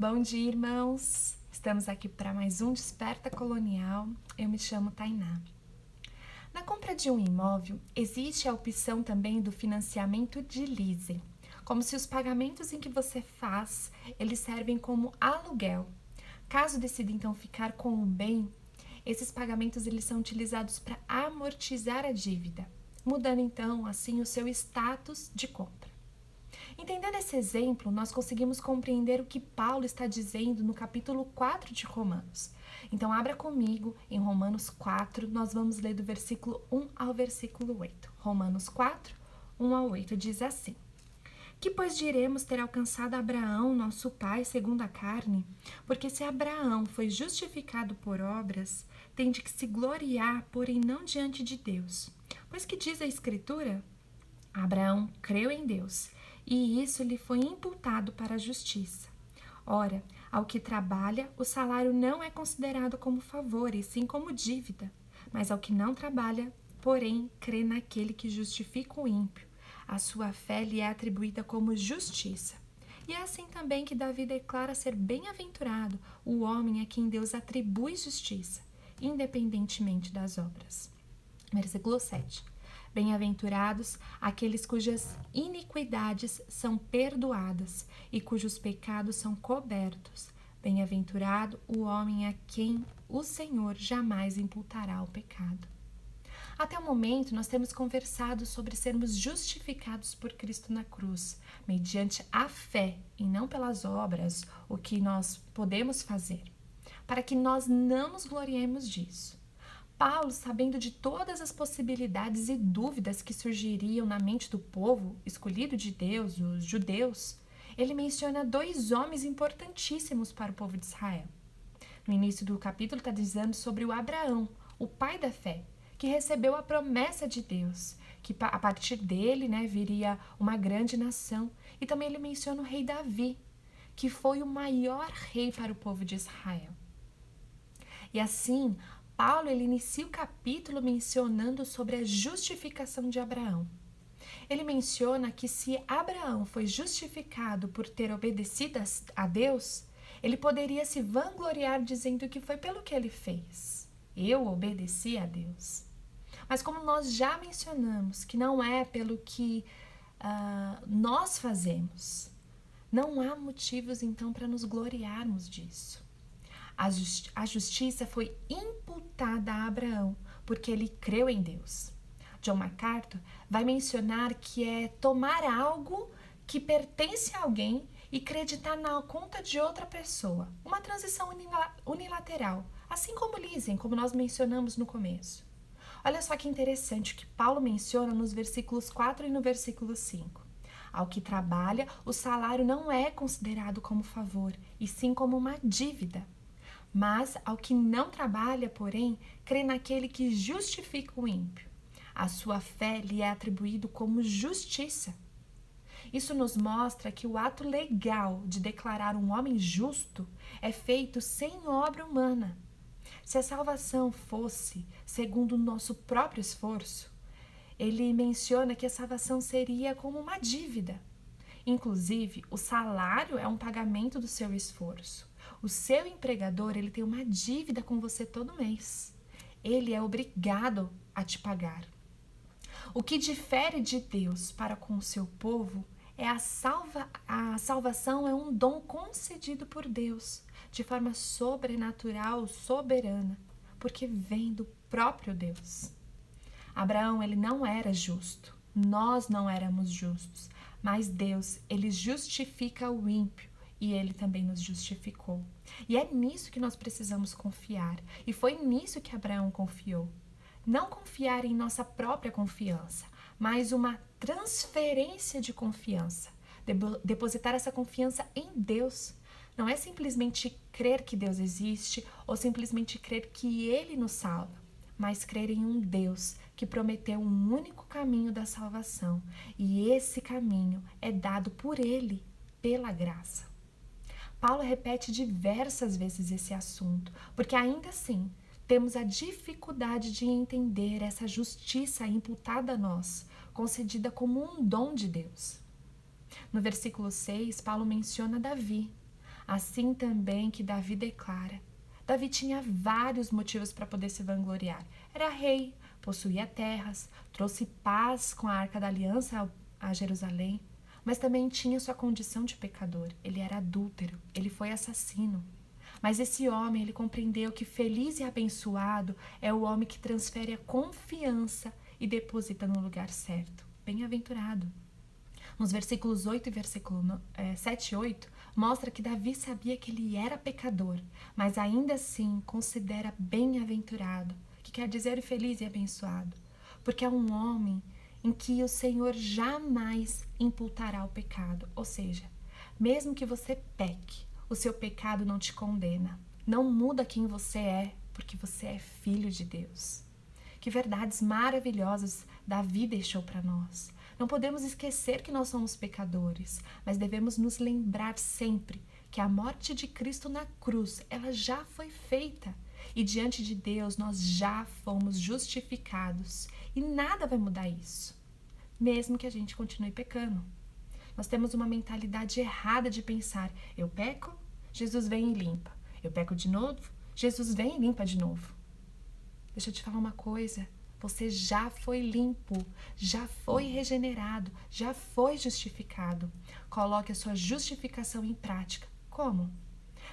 Bom dia, irmãos! Estamos aqui para mais um Desperta Colonial. Eu me chamo Tainá. Na compra de um imóvel, existe a opção também do financiamento de leasing, como se os pagamentos em que você faz, eles servem como aluguel. Caso decida então ficar com o bem, esses pagamentos eles são utilizados para amortizar a dívida, mudando então assim o seu status de compra. Entendendo esse exemplo, nós conseguimos compreender o que Paulo está dizendo no capítulo 4 de Romanos. Então, abra comigo em Romanos 4, nós vamos ler do versículo 1 ao versículo 8. Romanos 4, 1 ao 8 diz assim: Que pois diremos ter alcançado Abraão, nosso pai, segundo a carne? Porque se Abraão foi justificado por obras, tem de que se gloriar, porém não diante de Deus. Pois que diz a Escritura? Abraão creu em Deus, e isso lhe foi imputado para a justiça. Ora, ao que trabalha, o salário não é considerado como favor, e sim como dívida. Mas ao que não trabalha, porém, crê naquele que justifica o ímpio, a sua fé lhe é atribuída como justiça. E é assim também que Davi declara ser bem-aventurado o homem a quem Deus atribui justiça, independentemente das obras. Versículo 7. Bem-aventurados aqueles cujas iniquidades são perdoadas e cujos pecados são cobertos. Bem-aventurado o homem a quem o Senhor jamais imputará o pecado. Até o momento, nós temos conversado sobre sermos justificados por Cristo na cruz, mediante a fé e não pelas obras, o que nós podemos fazer, para que nós não nos gloriemos disso. Paulo, sabendo de todas as possibilidades e dúvidas que surgiriam na mente do povo escolhido de Deus, os judeus, ele menciona dois homens importantíssimos para o povo de Israel. No início do capítulo está dizendo sobre o Abraão, o pai da fé, que recebeu a promessa de Deus, que a partir dele viria uma grande nação. E também ele menciona o rei Davi, que foi o maior rei para o povo de Israel. E assim, Paulo ele inicia o capítulo mencionando sobre a justificação de Abraão. Ele menciona que se Abraão foi justificado por ter obedecido a Deus, ele poderia se vangloriar dizendo que foi pelo que ele fez. Eu obedeci a Deus. Mas como nós já mencionamos, que não é pelo que nós fazemos, não há motivos então para nos gloriarmos disso. A justiça foi imputada a Abraão, porque ele creu em Deus. John MacArthur vai mencionar que é tomar algo que pertence a alguém e acreditar na conta de outra pessoa. Uma transição unilateral, assim como leasing, como nós mencionamos no começo. Olha só que interessante o que Paulo menciona nos versículos 4 e no versículo 5. Ao que trabalha, o salário não é considerado como favor, e sim como uma dívida. Mas ao que não trabalha, porém, crê naquele que justifica o ímpio. A sua fé lhe é atribuído como justiça. Isso nos mostra que o ato legal de declarar um homem justo é feito sem obra humana. Se a salvação fosse segundo o nosso próprio esforço, ele menciona que a salvação seria como uma dívida. Inclusive, o salário é um pagamento do seu esforço. O seu empregador, ele tem uma dívida com você todo mês. Ele é obrigado a te pagar. O que difere de Deus para com o seu povo é a salvação é um dom concedido por Deus, de forma sobrenatural, soberana, porque vem do próprio Deus. Abraão, ele não era justo. Nós não éramos justos, mas Deus, ele justifica o ímpio. E ele também nos justificou. E é nisso que nós precisamos confiar. E foi nisso que Abraão confiou. Não confiar em nossa própria confiança, mas uma transferência de confiança. Depositar essa confiança em Deus. Não é simplesmente crer que Deus existe ou simplesmente crer que Ele nos salva, mas crer em um Deus que prometeu um único caminho da salvação. E esse caminho é dado por Ele, pela graça. Paulo repete diversas vezes esse assunto, porque ainda assim temos a dificuldade de entender essa justiça imputada a nós, concedida como um dom de Deus. No versículo 6, Paulo menciona Davi. Assim também que Davi declara. Davi tinha vários motivos para poder se vangloriar. Era rei, possuía terras, trouxe paz com a Arca da Aliança a Jerusalém, mas também tinha sua condição de pecador. Ele era adúltero, ele foi assassino. Mas esse homem, ele compreendeu que feliz e abençoado é o homem que transfere a confiança e deposita no lugar certo. Bem-aventurado. Nos versículos 8 e versículo 7 e 8, mostra que Davi sabia que ele era pecador, mas ainda assim considera bem-aventurado, que quer dizer feliz e abençoado, porque é um homem em que o Senhor jamais imputará o pecado. Ou seja, mesmo que você peque, o seu pecado não te condena, não muda quem você é, porque você é filho de Deus. Que verdades maravilhosas Davi deixou para nós. Não podemos esquecer que nós somos pecadores, mas devemos nos lembrar sempre que a morte de Cristo na cruz, ela já foi feita. E diante de Deus nós já fomos justificados. E nada vai mudar isso, mesmo que a gente continue pecando. Nós temos uma mentalidade errada de pensar, eu peco, Jesus vem e limpa. Eu peco de novo, Jesus vem e limpa de novo. Deixa eu te falar uma coisa. Você já foi limpo, já foi regenerado, já foi justificado. Coloque a sua justificação em prática. Como?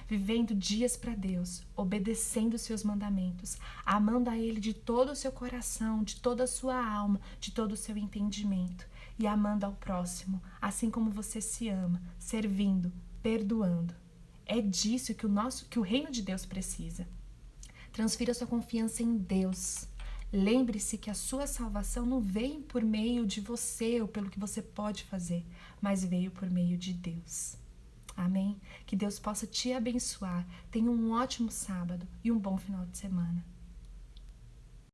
Vivendo dias para Deus, obedecendo os seus mandamentos, amando a Ele de todo o seu coração, de toda a sua alma, de todo o seu entendimento e amando ao próximo, assim como você se ama, servindo, perdoando. É disso que o reino de Deus precisa. Transfira sua confiança em Deus. Lembre-se que a sua salvação não veio por meio de você ou pelo que você pode fazer, mas veio por meio de Deus. Amém? Que Deus possa te abençoar. Tenha um ótimo sábado e um bom final de semana.